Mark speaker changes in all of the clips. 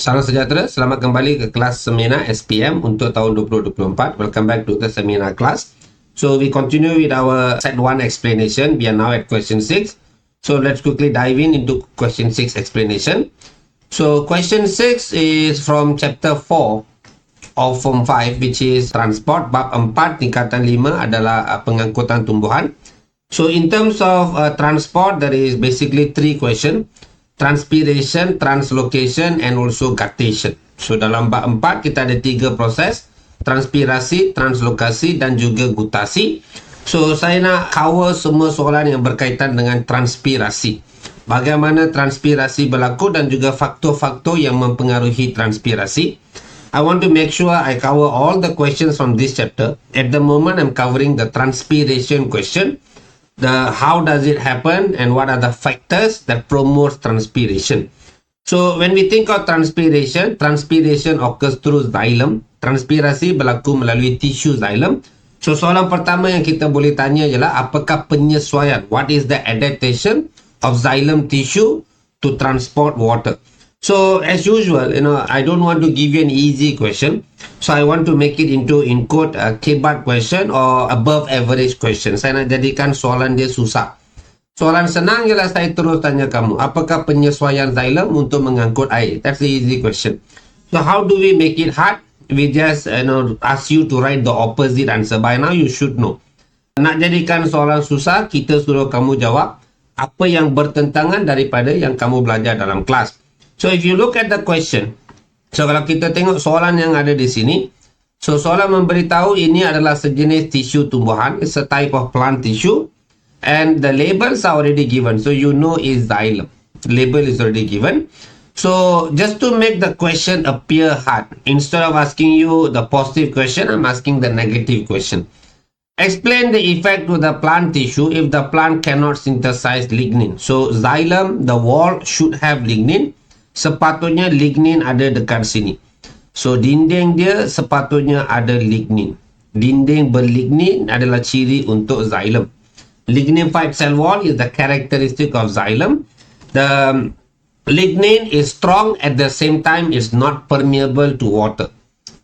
Speaker 1: Salam sejahtera, selamat kembali ke kelas seminar SPM untuk tahun 2024. Welcome back to the seminar class. So we continue with our set 1 explanation. We are now at question 6. So let's quickly dive into question 6 explanation. So question 6 is from chapter 4 of form 5, which is transport. Bab 4 tingkatan 5 adalah pengangkutan tumbuhan. So in terms of transport, there is basically 3 questions. Transpiration, translocation and also guttation. So dalam bab 4 kita ada 3 proses: transpirasi, translokasi dan juga gutasi. So saya nak cover semua soalan yang berkaitan dengan transpirasi. Bagaimana transpirasi berlaku dan juga faktor-faktor yang mempengaruhi transpirasi. I want to make sure I cover all the questions from this chapter. At the moment I'm covering the transpiration question. How does it happen and what are the factors that promote transpiration. So when we think of transpiration occurs through xylem. Transpirasi berlaku melalui tisu xylem. So soalan pertama yang kita boleh tanya ialah apakah penyesuaian, what is the adaptation of xylem tissue to transport water. So as usual, I don't want to give you an easy question. So I want to make it into, in quote, a kebat question or above average question. Saya nak jadikan soalan dia susah. Soalan senang ialah saya terus tanya kamu, apakah penyesuaian xylem untuk mengangkut air? That's the easy question. So how do we make it hard? We just ask you to write the opposite answer. By now you should know. Nak jadikan soalan susah, kita suruh kamu jawab apa yang bertentangan daripada yang kamu belajar dalam kelas. So if you look at the question, so kalau kita tengok soalan yang ada di sini, so soalan memberitahu ini adalah sejenis tisu tumbuhan, it's a type of plant tissue, and the labels are already given, so you know is xylem. Label is already given. So just to make the question appear hard, instead of asking you the positive question, I'm asking the negative question. Explain the effect to the plant tissue if the plant cannot synthesize lignin. So xylem, the wall should have lignin. Sepatutnya lignin ada dekat sini. So dinding dia sepatutnya ada lignin. Dinding berlignin adalah ciri untuk xylem. Lignified cell wall is the characteristic of xylem. The lignin is strong, at the same time is not permeable to water.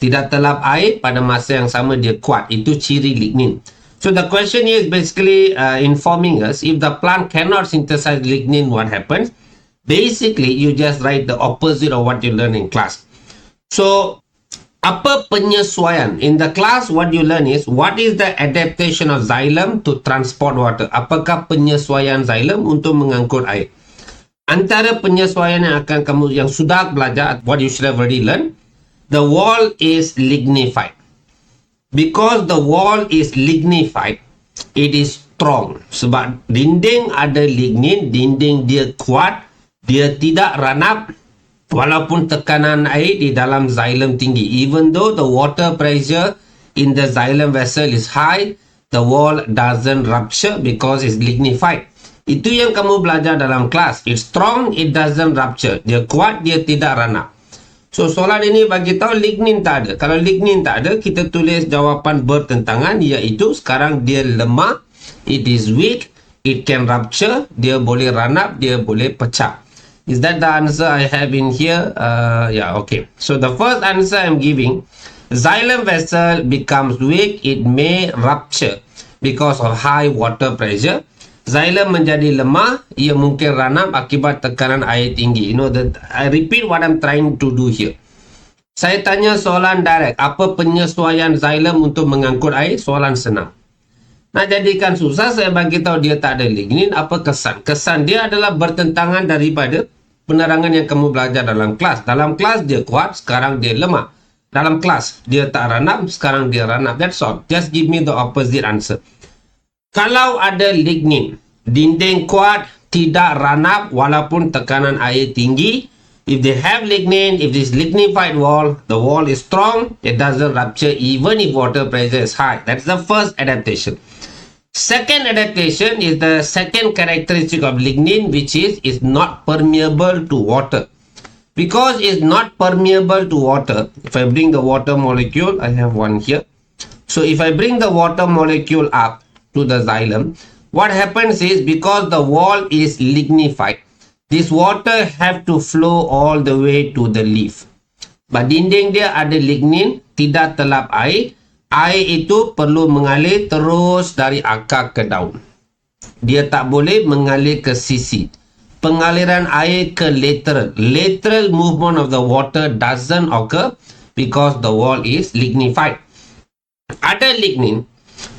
Speaker 1: Tidak terlap air, pada masa yang sama dia kuat. Itu ciri lignin. So the question here is basically informing us if the plant cannot synthesize lignin, what happens? Basically, you just write the opposite of what you learn in class. So, apa penyesuaian? In the class, what you learn is, what is the adaptation of xylem to transport water? Apakah penyesuaian xylem untuk mengangkut air? Antara penyesuaian yang sudah belajar, what you should have already learned, the wall is lignified. Because the wall is lignified, it is strong. Sebab dinding ada lignin, dinding dia kuat, dia tidak ranap walaupun tekanan air di dalam xylem tinggi. Even though the water pressure in the xylem vessel is high, the wall doesn't rupture because it's lignified. Itu yang kamu belajar dalam kelas. It's strong, it doesn't rupture. Dia kuat, dia tidak ranap. So soalan ini bagi tahu lignin tak ada. Kalau lignin tak ada, kita tulis jawapan bertentangan, iaitu sekarang dia lemah, it is weak, it can rupture, dia boleh ranap, dia boleh pecah. Is that the answer I have in here? Yeah, okay. So the first answer I'm giving, xylem vessel becomes weak, it may rupture because of high water pressure. Xylem menjadi lemah, ia mungkin ranap akibat tekanan air tinggi. I repeat what I'm trying to do here. Saya tanya soalan direct, apa penyesuaian xylem untuk mengangkut air? Soalan senang. Nak jadikan susah, saya bagi tahu dia tak ada lignin, apa kesan? Kesan dia adalah bertentangan daripada penerangan yang kamu belajar dalam kelas. Dalam kelas dia kuat, sekarang dia lemah. Dalam kelas dia tak ranap, sekarang dia ranap. That's all. Just give me the opposite answer. Kalau ada lignin, dinding kuat, tidak ranap walaupun tekanan air tinggi. If they have lignin, if this lignified wall, the wall is strong, it doesn't rupture even if water pressure is high. That's the first adaptation. Second adaptation is the second characteristic of lignin, which is not permeable to water. Because it's not permeable to water, if I bring the water molecule, I have one here. So if I bring the water molecule up to the xylem, what happens is, because the wall is lignified, This water have to flow all the way to the leaf. But dinding dia ada lignin, tidak telap air. Air itu perlu mengalir terus dari akar ke daun. Dia tak boleh mengalir ke sisi. Pengaliran air ke lateral. Lateral movement of the water doesn't occur because the wall is lignified. Ada lignin,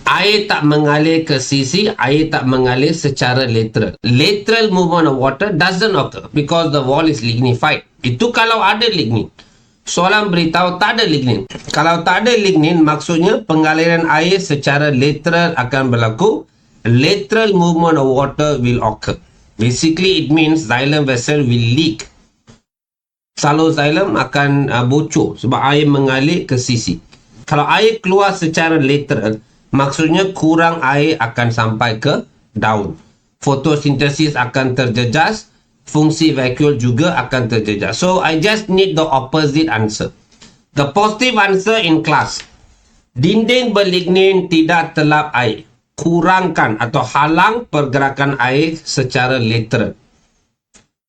Speaker 1: air tak mengalir ke sisi, air tak mengalir secara lateral. Lateral movement of water doesn't occur because the wall is lignified. Itu kalau ada lignin. Soalan beritahu tak ada lignin. Kalau tak ada lignin, maksudnya pengaliran air secara lateral akan berlaku. Lateral movement of water will occur. Basically, it means xylem vessel will leak. Salur xylem akan bocor sebab air mengalir ke sisi. Kalau air keluar secara lateral, maksudnya kurang air akan sampai ke daun. Fotosintesis akan terjejas. Fungsi vacuole juga akan terjejas. So, I just need the opposite answer. The positive answer in class. Dinding berlignin tidak telap air. Kurangkan atau halang pergerakan air secara lateral.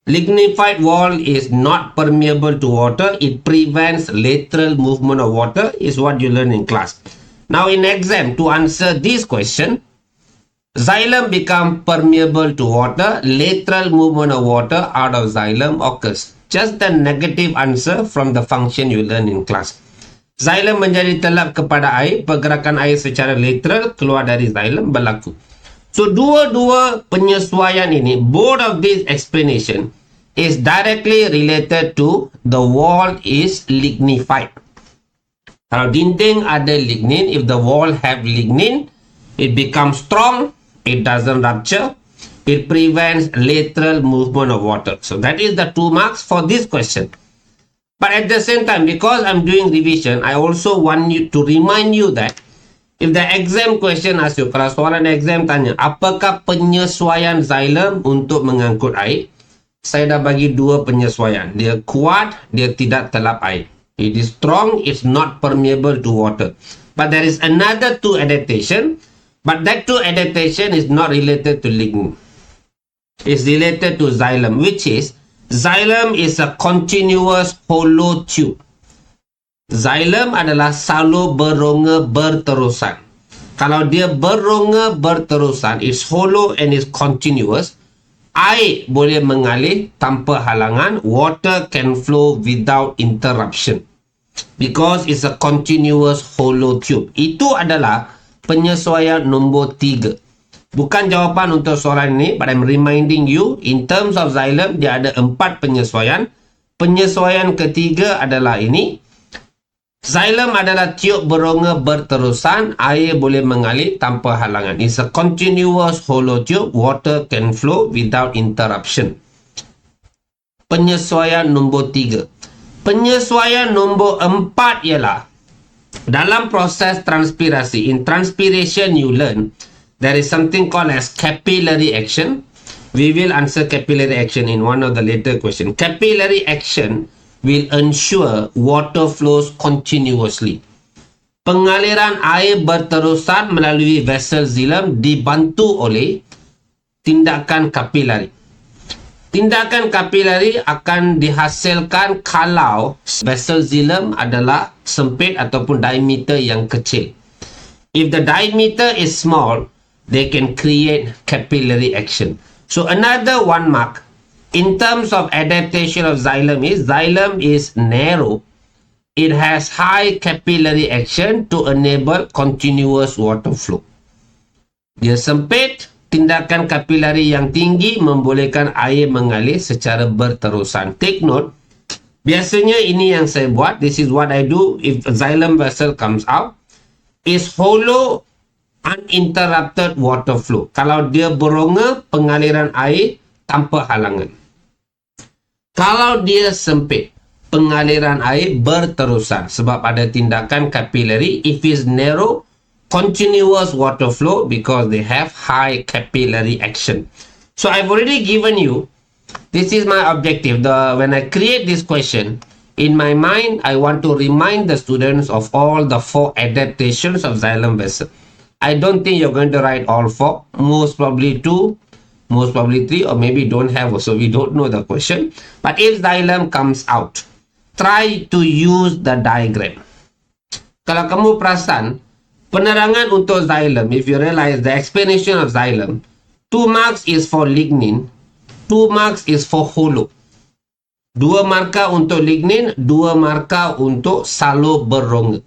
Speaker 1: Lignified wall is not permeable to water. It prevents lateral movement of water is what you learn in class. Now, in exam, to answer this question, xylem become permeable to water. Lateral movement of water out of xylem occurs. Just the negative answer from the function you learn in class. Xylem menjadi telap kepada air. Pergerakan air secara lateral keluar dari xylem berlaku. So, dua-dua penyesuaian ini, both of these explanation is directly related to the wall is lignified. Kalau dinding ada lignin, if the wall have lignin, it becomes strong. It doesn't rupture. It prevents lateral movement of water. So that is the 2 marks for this question. But at the same time, because I'm doing revision, I also want you to remind you that if the exam question asks you, kalau soalan exam tanya, apakah penyesuaian xylem untuk mengangkut air? Saya dah bagi 2 penyesuaian. Dia kuat, dia tidak telap air. It is strong, it's not permeable to water. But there is another 2 adaptation. But that 2 adaptation is not related to lignin. It's related to xylem, which is xylem is a continuous hollow tube. Xylem adalah salur berongga berterusan. Kalau dia berongga berterusan, is hollow and is continuous, air boleh mengalir tanpa halangan. Water can flow without interruption because it's a continuous hollow tube. Itu adalah penyesuaian nombor 3. Bukan jawapan untuk soalan ini, but I'm reminding you, in terms of xylem, dia ada 4 penyesuaian. Penyesuaian ketiga adalah ini. Xylem adalah tiub berongga berterusan, air boleh mengalir tanpa halangan. It's a continuous hollow tube, water can flow without interruption. Penyesuaian nombor 3. Penyesuaian nombor 4 ialah dalam proses transpirasi. In transpiration you learn there is something called as capillary action. We will answer capillary action in one of the later questions. Capillary action will ensure water flows continuously. Pengaliran air berterusan melalui vessel xilem dibantu oleh tindakan kapilari. Tindakan kapilari akan dihasilkan kalau vessel xilem adalah sempit ataupun diameter yang kecil. If the diameter is small, they can create capillary action. So another 1 mark in terms of adaptation of xylem is narrow. It has high capillary action to enable continuous water flow. Dia sempit, tindakan kapilari yang tinggi membolehkan air mengalir secara berterusan. Take note, biasanya ini yang saya buat. This is what I do if a xylem vessel comes out. Is hollow uninterrupted water flow. Kalau dia berongga, pengaliran air tanpa halangan. Kalau dia sempit, pengaliran air berterusan sebab ada tindakan kapilari. If is narrow, continuous water flow because they have high capillary action. So I've already given you, this is my objective. When I create this question, in my mind, I want to remind the students of all the 4 adaptations of xylem vessel. I don't think you're going to write all 4, most probably 2, most probably 3, or maybe don't have also, we don't know the question. But if xylem comes out, try to use the diagram. Kalau kamu perasan, penerangan untuk xylem, if you realize the explanation of xylem, 2 marks is for lignin, 2 marks is for hollow. 2 markah untuk lignin, 2 markah untuk salo berongga.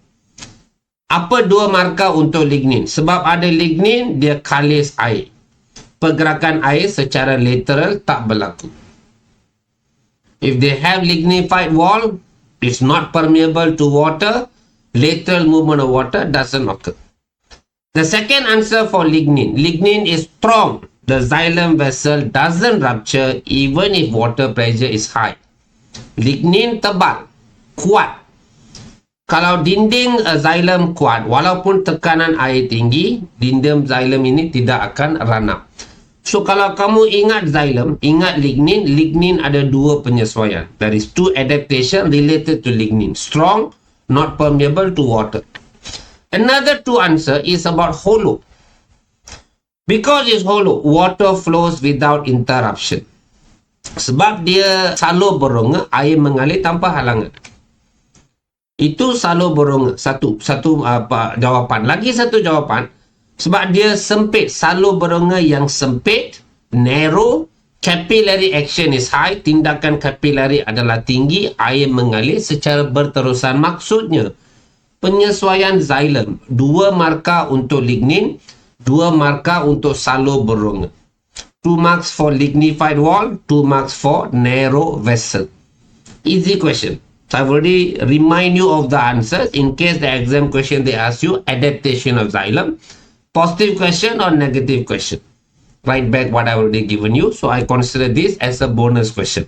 Speaker 1: Apa 2 markah untuk lignin? Sebab ada lignin, dia kalis air. Pergerakan air secara lateral tak berlaku. If they have lignified wall, it's not permeable to water, lateral movement of water doesn't occur. The second answer for lignin. Lignin is strong. The xylem vessel doesn't rupture even if water pressure is high. Lignin tebal, kuat. Kalau dinding xylem kuat, walaupun tekanan air tinggi, dinding xylem ini tidak akan ranap. So kalau kamu ingat xylem, ingat lignin, lignin ada 2 penyesuaian. There is 2 adaptation related to lignin. Strong, not permeable to water. Another 2 answer is about hollow. Because it's hollow, water flows without interruption. Sebab dia salo berongga, air mengalir tanpa halangan. Itu salo berongga. Satu jawapan. Lagi satu jawapan, sebab dia sempit, salo berongga yang sempit, narrow, capillary action is high, tindakan kapilari adalah tinggi, air mengalir secara berterusan. Maksudnya, penyesuaian xylem, 2 markah untuk lignin, 2 markah untuk salo berongga. 2 marks for lignified wall, 2 marks for narrow vessel. Easy question. So I've already remind you of the answers in case the exam question they ask you adaptation of xylem. Positive question or negative question. Write back what I've already given you. So I consider this as a bonus question.